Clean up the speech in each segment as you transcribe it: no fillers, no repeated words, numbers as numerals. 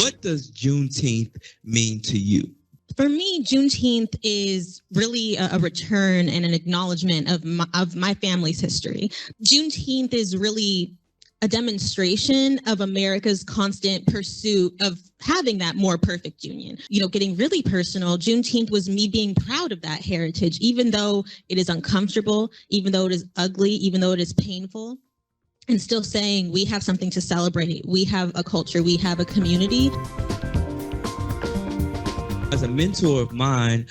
what does Juneteenth mean to you? For me, Juneteenth is really a return and an acknowledgement of my family's history. Juneteenth is really a demonstration of America's constant pursuit of having that more perfect union. Getting really personal, Juneteenth was me being proud of that heritage, even though it is uncomfortable, even though it is ugly, even though it is painful, and still saying we have something to celebrate. We have a culture, we have a community. As a mentor of mine,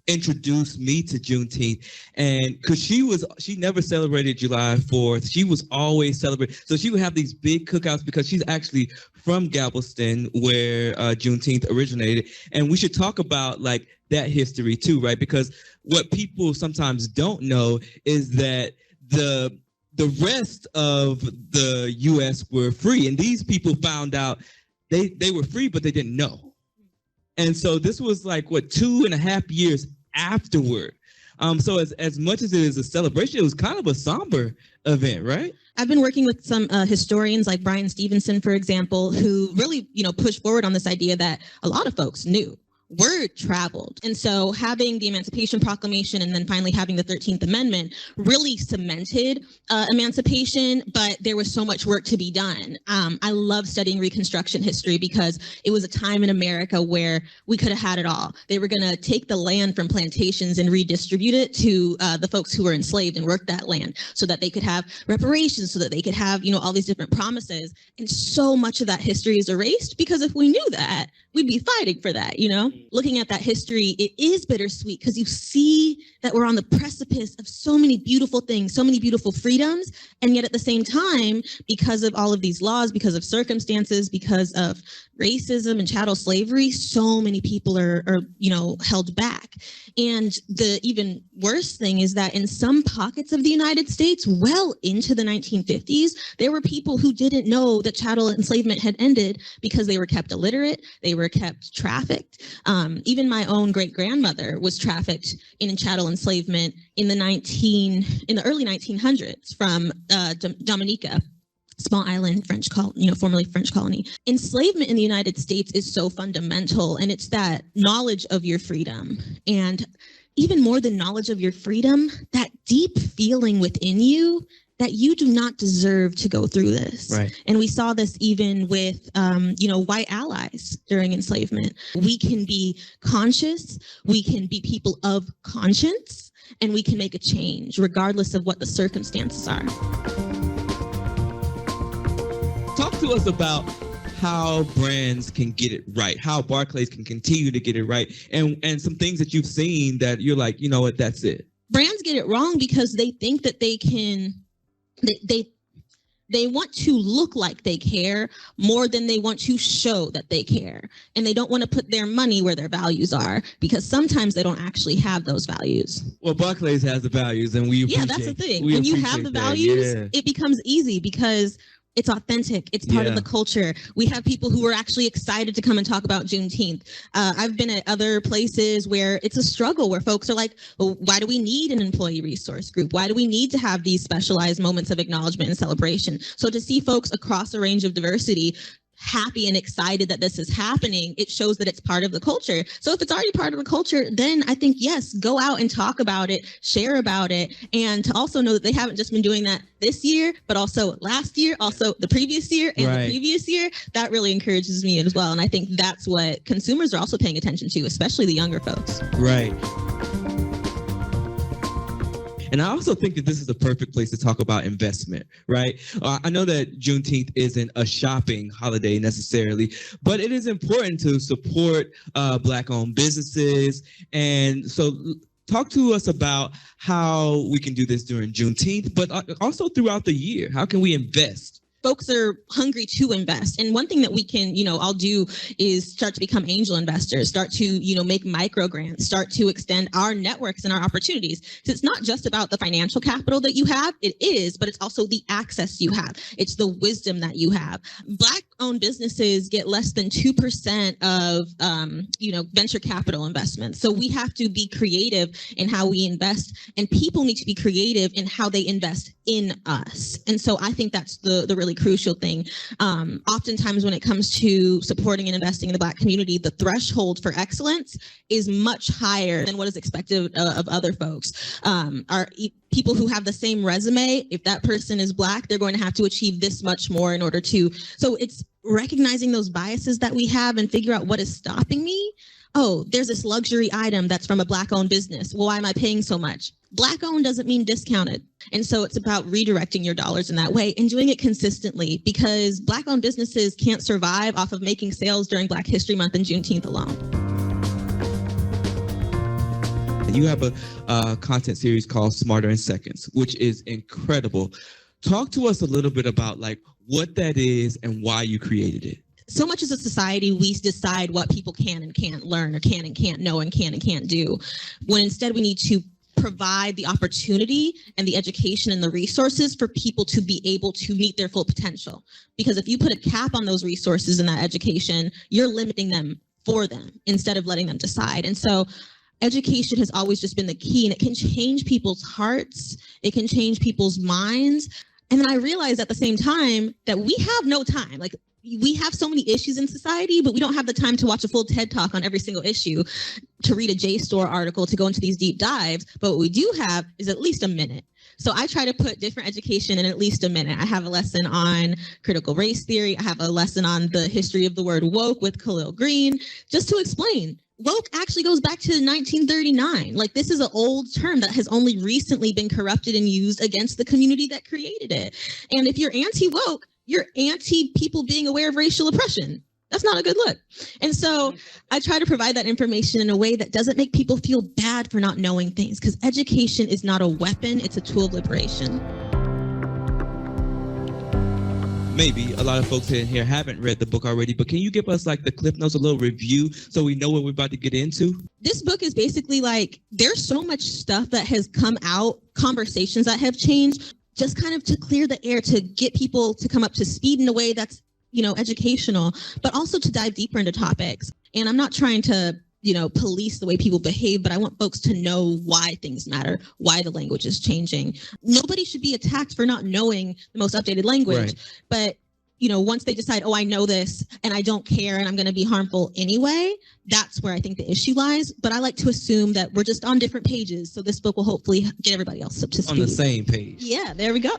introduced me to Juneteenth, and because she never celebrated July 4th, she was always celebrating. So she would have these big cookouts because she's actually from Galveston, where Juneteenth originated. And we should talk about like that history too, right? Because what people sometimes don't know is that the rest of the U.S. were free, and these people found out they were free, but they didn't know. And so this was like, 2.5 years afterward. So as much as it is a celebration, it was kind of a somber event, right? I've been working with some historians like Brian Stevenson, for example, who really, pushed forward on this idea that a lot of folks knew. Word traveled. And so having the Emancipation Proclamation and then finally having the 13th Amendment really cemented emancipation, but there was so much work to be done. I love studying Reconstruction history because it was a time in America where we could have had it all. They were going to take the land from plantations and redistribute it to the folks who were enslaved and worked that land so that they could have reparations, so that they could have, all these different promises. And so much of that history is erased because if we knew that, we'd be fighting for that, Looking at that history, it is bittersweet because you see that we're on the precipice of so many beautiful things, so many beautiful freedoms. And yet at the same time, because of all of these laws, because of circumstances, because of racism and chattel slavery, so many people are held back. And the even worse thing is that in some pockets of the United States, well into the 1950s, there were people who didn't know that chattel enslavement had ended because they were kept illiterate, they were kept trafficked. Even my own great-grandmother was trafficked in chattel enslavement in the early 1900s from Dominica. Small island, formerly French colony. Enslavement in the United States is so fundamental, and it's that knowledge of your freedom. And even more than knowledge of your freedom, that deep feeling within you that you do not deserve to go through this. Right. And we saw this even with, white allies during enslavement. We can be conscious, we can be people of conscience, and we can make a change regardless of what the circumstances are. Talk to us about how brands can get it right, how Barclays can continue to get it right, and some things that you've seen that you're like, you know what, that's it. Brands get it wrong because they think that they can, they want to look like they care more than they want to show that they care. And they don't want to put their money where their values are because sometimes they don't actually have those values. Well, Barclays has the values and we appreciate. Yeah, that's the thing. When you have the values, it becomes easy because it's authentic. It's part of the culture. We have people who are actually excited to come and talk about Juneteenth. I've been at other places where it's a struggle, where folks are like, well, why do we need an employee resource group? Why do we need to have these specialized moments of acknowledgement and celebration? So to see folks across a range of diversity happy and excited that this is happening, it shows that it's part of the culture. So if it's already part of the culture, then I think, yes, go out and talk about it, share about it, and to also know that they haven't just been doing that this year, but also last year, also the previous year, and the previous year. That really encourages me as well. And I think that's what consumers are also paying attention to, especially the younger folks. Right. And I also think that this is the perfect place to talk about investment, right? I know that Juneteenth isn't a shopping holiday necessarily, but it is important to support Black-owned businesses. And so talk to us about how we can do this during Juneteenth, but also throughout the year. How can we invest? Folks are hungry to invest. And one thing that we can, I'll do is start to become angel investors, start to, make micro grants, start to extend our networks and our opportunities. So it's not just about the financial capital that you have. It is, but it's also the access you have. It's the wisdom that you have. Black owned businesses get less than 2% of venture capital investments. So we have to be creative in how we invest, and people need to be creative in how they invest in us. And so I think that's the really crucial thing. Oftentimes when it comes to supporting and investing in the Black community, the threshold for excellence is much higher than what is expected of other folks. People who have the same resume, if that person is Black, they're going to have to achieve this much more in order to. So it's recognizing those biases that we have and figure out what is stopping me. Oh, there's this luxury item that's from a Black-owned business. Well, why am I paying so much? Black-owned doesn't mean discounted. And so it's about redirecting your dollars in that way and doing it consistently, because Black-owned businesses can't survive off of making sales during Black History Month and Juneteenth alone. You have a content series called Smarter in Seconds, which is incredible. Talk to us a little bit about like what that is and why you created it. So much as a society, we decide what people can and can't learn, or can and can't know, and can and can't do, when instead we need to provide the opportunity and the education and the resources for people to be able to meet their full potential. Because if you put a cap on those resources and that education, you're limiting them for them instead of letting them decide. And so education has always just been the key, and it can change people's hearts. It can change people's minds. And then I realized at the same time that we have no time. Like, we have so many issues in society, but we don't have the time to watch a full TED Talk on every single issue, to read a JSTOR article, to go into these deep dives. But what we do have is at least a minute. So I try to put different education in at least a minute. I have a lesson on critical race theory. I have a lesson on the history of the word woke with Khalil Green, just to explain. Woke actually goes back to 1939. Like, this is an old term that has only recently been corrupted and used against the community that created it. And if you're anti-woke, you're anti-people being aware of racial oppression. That's not a good look. And so I try to provide that information in a way that doesn't make people feel bad for not knowing things, because education is not a weapon, it's a tool of liberation. Maybe a lot of folks in here haven't read the book already, but can you give us like the Cliff Notes, a little review so we know what we're about to get into? This book is basically like, there's so much stuff that has come out, conversations that have changed, just kind of to clear the air, to get people to come up to speed in a way that's, educational, but also to dive deeper into topics. And I'm not trying to, police the way people behave, but I want folks to know why things matter, why the language is changing. Nobody should be attacked for not knowing the most updated language. Right. But, once they decide, oh, I know this and I don't care and I'm going to be harmful anyway, that's where I think the issue lies. But I like to assume that we're just on different pages. So this book will hopefully get everybody else up to speed. On the same page. Yeah, there we go.